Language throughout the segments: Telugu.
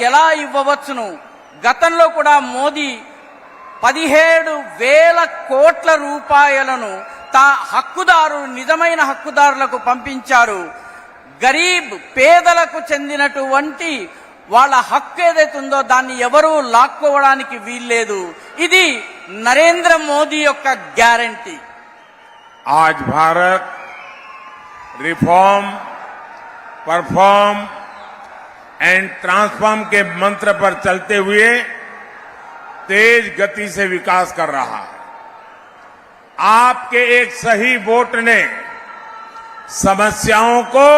ఎలా ఇవ్వవచ్చును? గతంలో కూడా మోదీ 17,000 కోట్ల రూపాయలను నిజమైన హక్కుదారులకు పంపించారు. గరీబ్ పేదలకు చెందినటువంటి వాళ్ళ హక్కు ఏదైతే ఉందో దాన్ని ఎవరూ లాక్కోవడానికి వీల్లేదు. ఇది నరేంద్ర మోదీ యొక్క గ్యారంటీ. आज Bharat reform, perform and transform के मंत्र पर चलते हुए तेज गति से विकास कर रहा है। आपके एक सही वोट ने समस्याओं को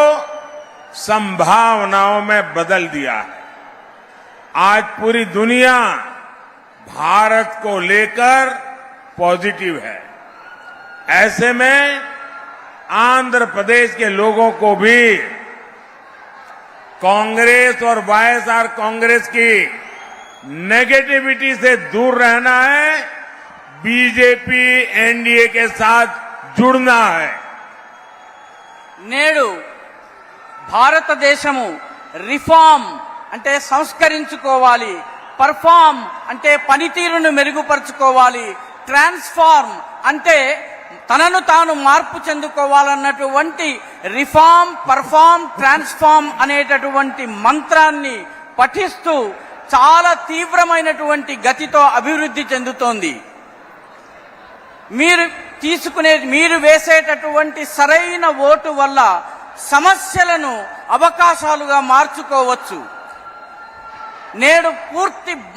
संभावनाओं में बदल दिया है। आज पूरी दुनिया भारत को लेकर पॉजिटिव है। ऐसे में आंध्र प्रदेश के लोगों को भी कांग्रेस और वाईएसआर कांग्रेस की नेगेटिविटी से दूर रहना है, बीजेपी एनडीए के साथ जुड़ना है। నేడు భారతదేశము రిఫార్మ్ అంటే సంస్కరించుకోవాలి, పర్ఫార్మ్ అంటే పనితీరును మెరుగుపరుచుకోవాలి, ట్రాన్స్ఫార్మ్ అంటే తనను తాను మార్పు చెందుకోవాలన్నటువంటి రిఫార్మ్, పర్ఫార్మ్, ట్రాన్స్ఫార్మ్ అనేటటువంటి మంత్రాన్ని పఠిస్తూ చాలా తీవ్రమైనటువంటి గతితో అభివృద్ధి చెందుతోంది. మీరు వేసేటటువంటి సరైన ఓటు వల్ల సమస్యలను అవకాశాలుగా మార్చుకోవచ్చు. నేడు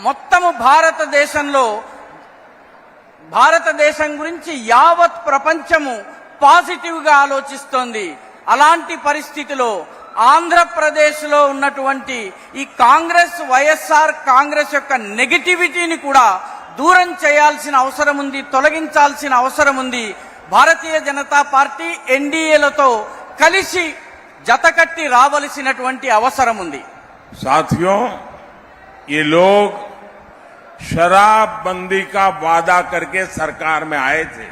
మొత్తము భారతదేశం గురించి యావత్ ప్రపంచము పాజిటివ్ గా ఆలోచిస్తోంది. అలాంటి పరిస్థితిలో ఆంధ్రప్రదేశ్లో ఉన్నటువంటి ఈ కాంగ్రెస్, వైఎస్ఆర్ కాంగ్రెస్ యొక్క నెగటివిటీని కూడా దూరం చేయాల్సిన అవసరం ఉంది, తొలగించాల్సిన అవసరం ఉంది. భారతీయ జనతా పార్టీ ఎన్డీఏలతో కలిసి జతకట్టి రావలసినటువంటి అవసరం ఉంది. साथियों, ये लोग शराबबंदी का वादा करके सरकार में आए थे,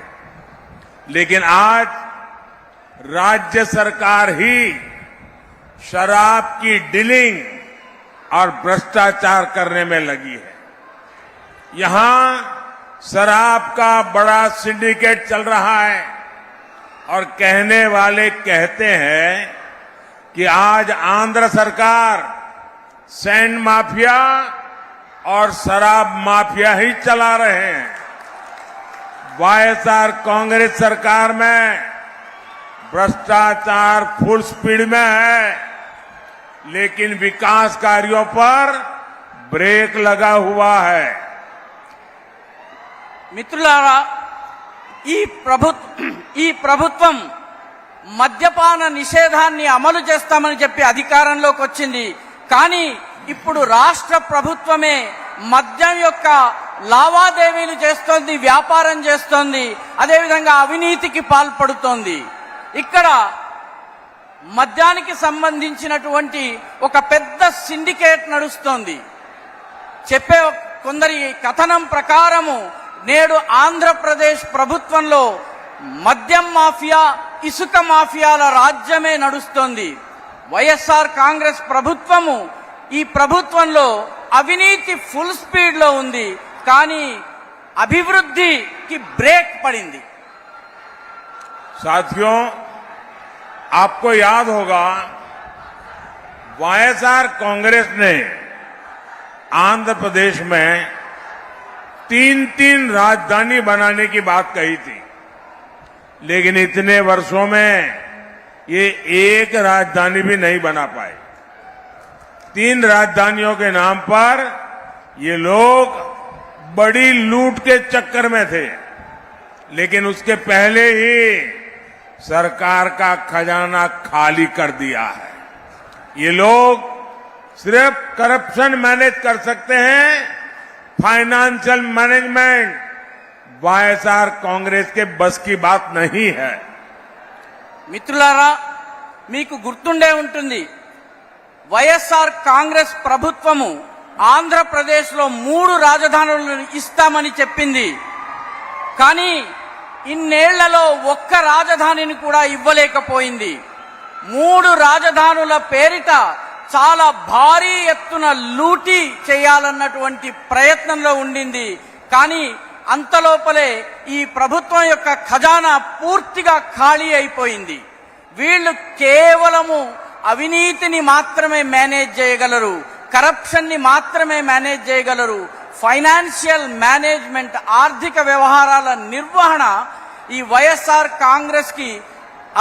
लेकिन आज राज्य सरकार ही शराब की डीलिंग और भ्रष्टाचार करने में लगी है। यहां शराब का बड़ा सिंडिकेट चल रहा है और कहने वाले कहते हैं कि आज आंध्र सरकार सैंड माफिया और शराब माफिया ही चला रहे हैं। वाईएसआर कांग्रेस सरकार में भ्रष्टाचार फुल स्पीड में है, लेकिन विकास कार्यों पर ब्रेक लगा हुआ है। మిత్రులారా, ఈ ప్రభుత్వం మద్యపాన నిషేధాన్ని అమలు చేస్తామని చెప్పి అధికారంలోకి వచ్చింది. కానీ ఇప్పుడు రాష్ట్ర ప్రభుత్వమే మద్యం యొక్క లావాదేవీలు చేస్తోంది, వ్యాపారం చేస్తోంది, అదేవిధంగా అవినీతికి పాల్పడుతోంది. ఇక్కడ మద్యానికి సంబంధించినటువంటి ఒక పెద్ద సిండికేట్ నడుస్తోంది. చెప్పే కొందరి కథనం ప్రకారము నేడు ఆంధ్రప్రదేశ్ ప్రభుత్వంలో మద్యం మాఫియా, ఇసుక మాఫియాల రాజ్యమే నడుస్తోంది. వైఎస్ఆర్ కాంగ్రెస్ ప్రభుత్వము ఈ ప్రభుత్వంలో అవినీతి ఫుల్ స్పీడ్ లో ఉంది, కానీ అభివృద్ధికి బ్రేక్ పడింది. साथियों, आपको याद होगा वाईएसआर कांग्रेस ने आंध्र प्रदेश में 3 राजधानी बनाने की बात कही थी, लेकिन इतने वर्षों में ये एक राजधानी भी नहीं बना पाए। 3 राजधानियों के नाम पर ये लोग बड़ी लूट के चक्कर में थे, लेकिन उसके पहले ही सरकार का खजाना खाली कर दिया है। ये लोग सिर्फ करप्शन मैनेज कर सकते हैं, फाइनेंशियल मैनेजमेंट वाईएसआर कांग्रेस के बस की बात नहीं है। మిత్రులారా, మీకు గుర్తుండే ఉంటుంది, వైఎస్ఆర్ కాంగ్రెస్ ప్రభుత్వము ఆంధ్రప్రదేశ్లో 3 రాజధానులను ఇస్తామని చెప్పింది. కానీ ఇన్నేళ్లలో ఒక్క రాజధానిని కూడా ఇవ్వలేకపోయింది. 3 రాజధానుల పేరిట చాలా భారీ ఎత్తున లూటీ చేయాలన్నటువంటి ప్రయత్నంలో ఉండింది. కానీ అంతలోపలే ఈ ప్రభుత్వం యొక్క ఖజానా పూర్తిగా ఖాళీ అయిపోయింది. వీళ్ళు కేవలము అవినీతిని మాత్రమే మేనేజ్ చేయగలరు, కరప్షన్ ని మాత్రమే మేనేజ్ చేయగలరు. ఫైనాన్షియల్ మేనేజ్మెంట్, ఆర్థిక వ్యవహారాల నిర్వహణ ఈ వైఎస్ఆర్ కాంగ్రెస్ కి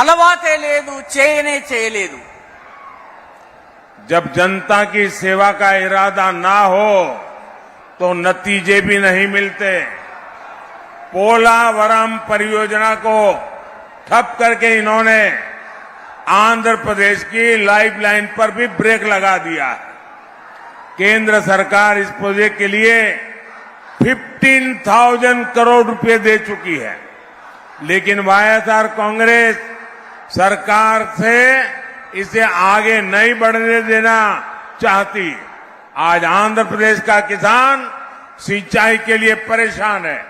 అలవాటే లేదు, చేయలేదు. जब जनता की सेवा का इरादा ना हो तो नतीजे भी नहीं मिलते। पोलावरम परियोजना को ठप करके इन्होंने आंध्र प्रदेश की लाइफलाइन पर भी ब्रेक लगा दिया है। केंद्र सरकार इस प्रोजेक्ट के लिए 15,000 करोड़ रुपए दे चुकी है, लेकिन वाईएसआर कांग्रेस सरकार से इसे आगे नहीं बढ़ने देना चाहती। आज आंध्र प्रदेश का किसान सिंचाई के लिए परेशान है।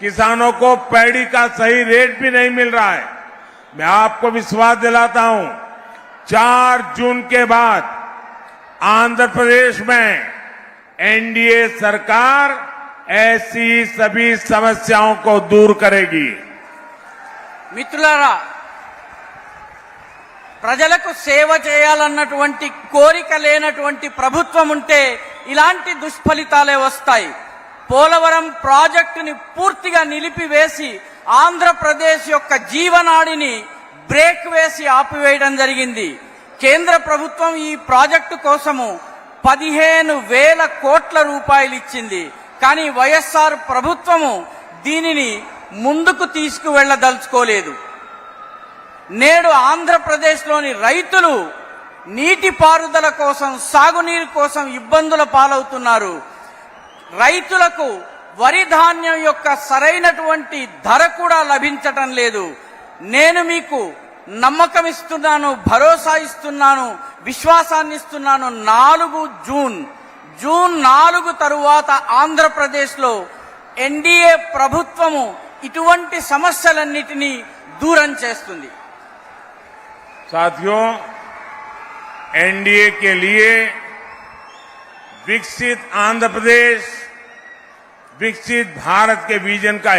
किसानों को पैडी का सही रेट भी नहीं मिल रहा है। मैं आपको विश्वास दिलाता हूं, 4 जून के बाद आंध्र प्रदेश में एनडीए सरकार ऐसी सभी समस्याओं को दूर करेगी। మిత్రులారా, ప్రజలకు సేవ చేయాలన్నటువంటి కోరిక లేనటువంటి ప్రభుత్వం ఉంటే ఇలాంటి దుష్ఫలితాలే వస్తాయి. పోలవరం ప్రాజెక్టుని పూర్తిగా నిలిపివేసి ఆంధ్రప్రదేశ్ యొక్క జీవనాడిని బ్రేక్ వేసి ఆపివేయడం జరిగింది. కేంద్ర ప్రభుత్వం ఈ ప్రాజెక్టు కోసము 15,000 కోట్ల రూపాయలు ఇచ్చింది. కానీ వైఎస్ఆర్ ప్రభుత్వము దీనిని ముందుకు తీసుకువెళ్లదలుచుకోలేదు. నేడు ఆంధ్రప్రదేశ్లోని రైతులు నీటిపారుదల కోసం, సాగునీరు కోసం ఇబ్బందుల పాలవుతున్నారు. రైతులకు వరి ధాన్యం యొక్క సరైనటువంటి ధర కూడా లభించటం లేదు. నేను మీకు నమ్మకం ఇస్తున్నాను, భరోసా ఇస్తున్నాను, విశ్వాసాన్ని ఇస్తున్నాను. 4 జూన్ 4 తరువాత ఆంధ్రప్రదేశ్లో ఎన్డీఏ ప్రభుత్వము ఇటువంటి సమస్యలన్నిటినీ దూరం చేస్తుంది. साथियों, एनडीए के लिए विकसित आंध्र प्रदेश, विकसित भारत के विजन का